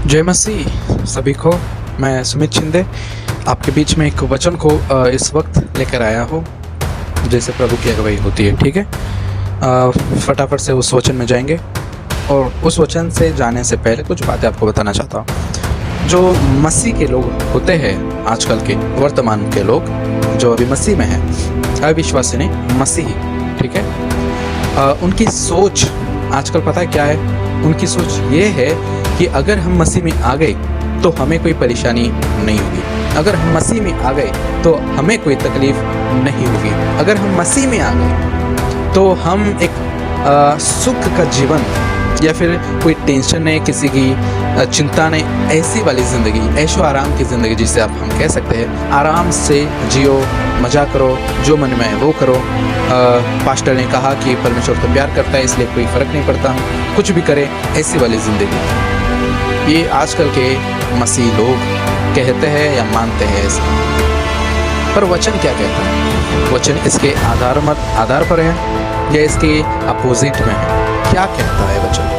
जय मसीह सभी को। मैं सुमित शिंदे आपके बीच में एक वचन को इस वक्त लेकर आया हूँ, जैसे प्रभु की अगुवाई होती है। ठीक है, फटाफट से उस वचन में जाएंगे और उस वचन से जाने से पहले कुछ बातें आपको बताना चाहता हूँ। जो मसीह के लोग होते हैं, आजकल के वर्तमान के लोग जो अभी मसीह में हैं, अविश्वासी नहीं मसीही, ठीक है, उनकी सोच आजकल पता है क्या है? उनकी सोच ये है कि अगर हम मसीह में आ गए तो हमें कोई परेशानी नहीं होगी, अगर हम मसीह में आ गए तो हमें कोई तकलीफ नहीं होगी, अगर हम मसीह में आ गए तो हम एक सुख का जीवन या फिर कोई टेंशन नहीं, किसी की चिंता नहीं, ऐसी वाली ज़िंदगी, ऐशो आराम की ज़िंदगी जिसे आप हम कह सकते हैं, आराम से जियो, मज़ा करो, जो मन में है वो करो। पास्टर ने कहा कि परमेश्वर तो प्यार करता है इसलिए कोई फ़र्क नहीं पड़ता, कुछ भी करे, ऐसी वाली ज़िंदगी। ये आजकल के मसीह लोग कहते हैं या मानते हैं ऐसा, पर वचन क्या कहता है? वचन इसके आधार पर है या इसके अपोजिट में है? क्या कहता है वचन?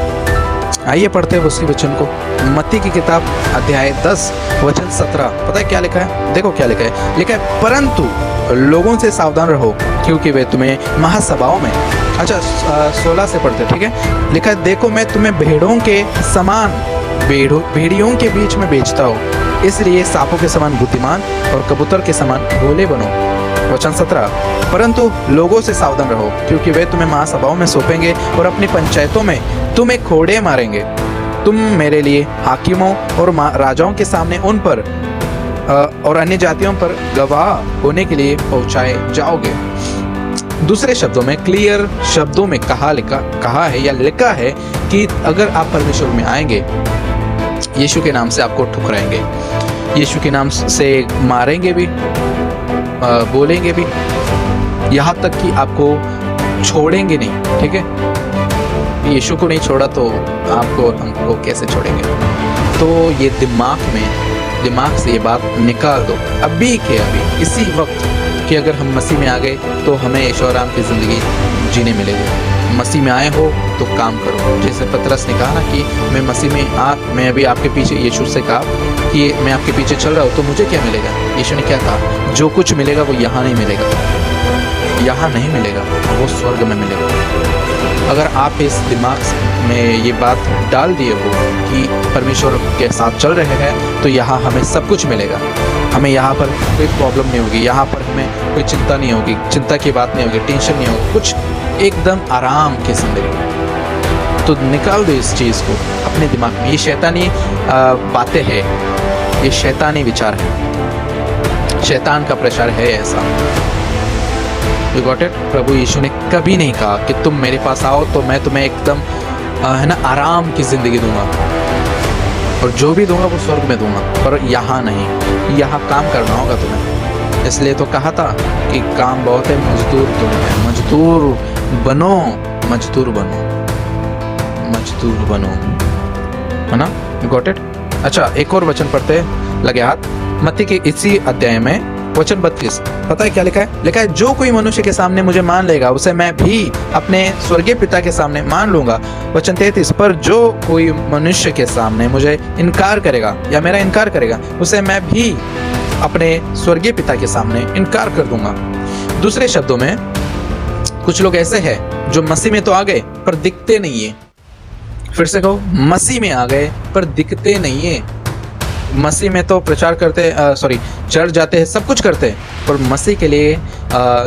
आइए पढ़ते हैं उसी वचन को। मत्ती की किताब अध्याय 10 वचन 17। पता है क्या लिखा है? देखो क्या लिखा है। लिखा है, परंतु लोगों से सावधान रहो क्योंकि वे तुम्हें महासभाओं में, अच्छा 16 से पढ़ते, ठीक है। लिखा है, देखो मैं तुम्हें भेड़ों के समान भेड़ियों के बीच में बेचता हूँ, इसलिए सांपों के समान बुद्धिमान और कबूतर के समान भोले बनो। वचन 17, परंतु लोगों से सावधान रहो क्योंकि वे तुम्हें महासभाओं में सौंपेंगे और अपनी पंचायतों में तुम्हें कोड़े मारेंगे। तुम मेरे लिए हाकिमों और राजाओं के सामने उन पर और अन्य जातियों पर गवाह होने के लिए पहुंचाए जाओगे। दूसरे शब्दों में, क्लियर शब्दों में कहा है या लिखा है कि अगर आप परमेश्वर में आएंगे, यीशु के नाम से आपको ठुकराएंगे, यीशु के नाम से मारेंगे भी, बोलेंगे भी, यहाँ तक कि आपको छोड़ेंगे नहीं। ठीक है, यीशु को नहीं छोड़ा तो आपको हमको कैसे छोड़ेंगे? तो ये दिमाग से ये बात निकाल दो अभी के अभी, इसी वक्त, कि अगर हम मसीह में आ गए तो हमें ऐशो आराम की ज़िंदगी जीने मिलेगी। मसीह में आए हो तो काम करो, जैसे पतरस ने कहा ना कि मैं मसीह में मैं अभी आपके पीछे, यीशु से कहा कि मैं आपके पीछे चल रहा हूँ तो मुझे क्या मिलेगा? यीशु ने क्या कहा? जो कुछ मिलेगा वो यहाँ नहीं मिलेगा, यहाँ नहीं मिलेगा, वो स्वर्ग में मिलेगा। अगर आप इस दिमाग में ये बात डाल दिए हो कि परमेश्वर के साथ चल रहे हैं तो यहाँ हमें सब कुछ मिलेगा, हमें यहाँ पर कोई प्रॉब्लम नहीं होगी, यहाँ पर हमें कोई चिंता नहीं होगी, चिंता की बात नहीं होगी, टेंशन नहीं होगी, कुछ एकदम आराम की जिंदगी। तो निकाल दो इस चीज़ को अपने दिमाग में। ये शैतानी बातें हैं, ये शैतानी विचार है, शैतान का प्रचार है ऐसा। You got it? प्रभु यीशु ने कभी नहीं कहा कि तुम मेरे पास आओ तो मैं तुम्हें एकदम है ना आराम की ज़िंदगी दूंगा और जो भी दूंगा वो स्वर्ग में दूंगा, पर यहाँ नहीं, यहाँ काम करना होगा तुम्हें। इसलिए तो कहा था कि काम बहुत है, मजदूर तुम है, मजदूर बनो, मजदूर बनो, मजदूर बनो, है ना? You got it? अच्छा, एक और वचन पढ़ते लगे हाथ, मत्ती के इसी अध्याय में वचन 32। पता है क्या लिखा है? लिखा है, जो कोई मनुष्य के सामने मुझे मान लेगा उसे मैं भी अपने स्वर्गीय पिता के सामने मान लूंगा। वचन 33, पर जो कोई मनुष्य के सामने मुझे इनकार करेगा या मेरा इनकार करेगा उसे मैं भी अपने स्वर्गीय पिता के सामने इनकार कर दूंगा। दूसरे शब्दों में, कुछ लोग ऐसे हैं जो मसीह में तो आ गए पर दिखते नहीं है। फिर से कहो, मसीह में आ गए पर दिखते नहीं है। मसीह में तो प्रचार करते, चर्च जाते हैं, सब कुछ करते हैं, पर मसीह के लिए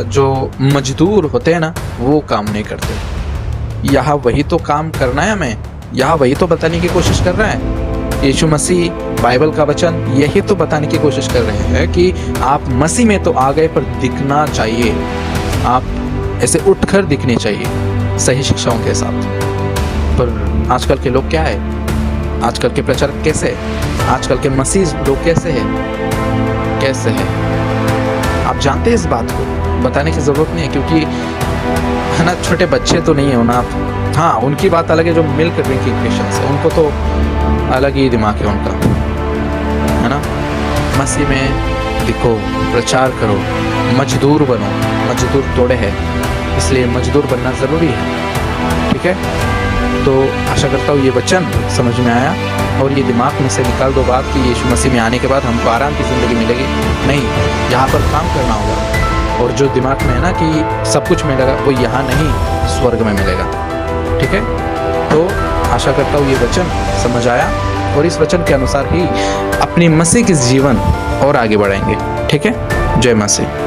जो मजदूर होते हैं ना, वो काम नहीं करते। यहाँ वही तो काम करना है हमें, यहाँ वही तो बताने की कोशिश कर रहा है यीशु मसीह। बाइबल का वचन यही तो बताने की कोशिश कर रहे हैं कि आप मसीह में तो आ गए पर दिखना चाहिए, आप ऐसे उठकर दिखने चाहिए सही शिक्षाओं के साथ। पर आजकल के लोग क्या है, आजकल के प्रचारक कैसे है, आजकल के मसीह लोग कैसे हैं? आप जानते हैं इस बात को, बताने की ज़रूरत नहीं है, क्योंकि है ना, छोटे बच्चे तो नहीं हो ना आप। हाँ, उनकी बात अलग है जो मिल्क ड्रिंकिंग क्रिश्चियंस है, उनको तो अलग ही दिमाग है उनका, है ना? मसीह में दिखो, प्रचार करो, मजदूर बनो, मजदूर तोड़े हैं, इसलिए मजदूर बनना ज़रूरी है। ठीक है, तो आशा करता हूँ ये वचन समझ में आया और ये दिमाग में से निकाल दो बात कि यीशु मसीह में आने के बाद हमको आराम की ज़िंदगी मिलेगी। नहीं, यहाँ पर काम करना होगा। और जो दिमाग में है ना कि सब कुछ मिलेगा, वो यहाँ नहीं स्वर्ग में मिलेगा। ठीक है, तो आशा करता हूँ ये वचन समझ आया और इस वचन के अनुसार ही अपनी मसीह के जीवन और आगे बढ़ाएंगे। ठीक है, जय मसीह।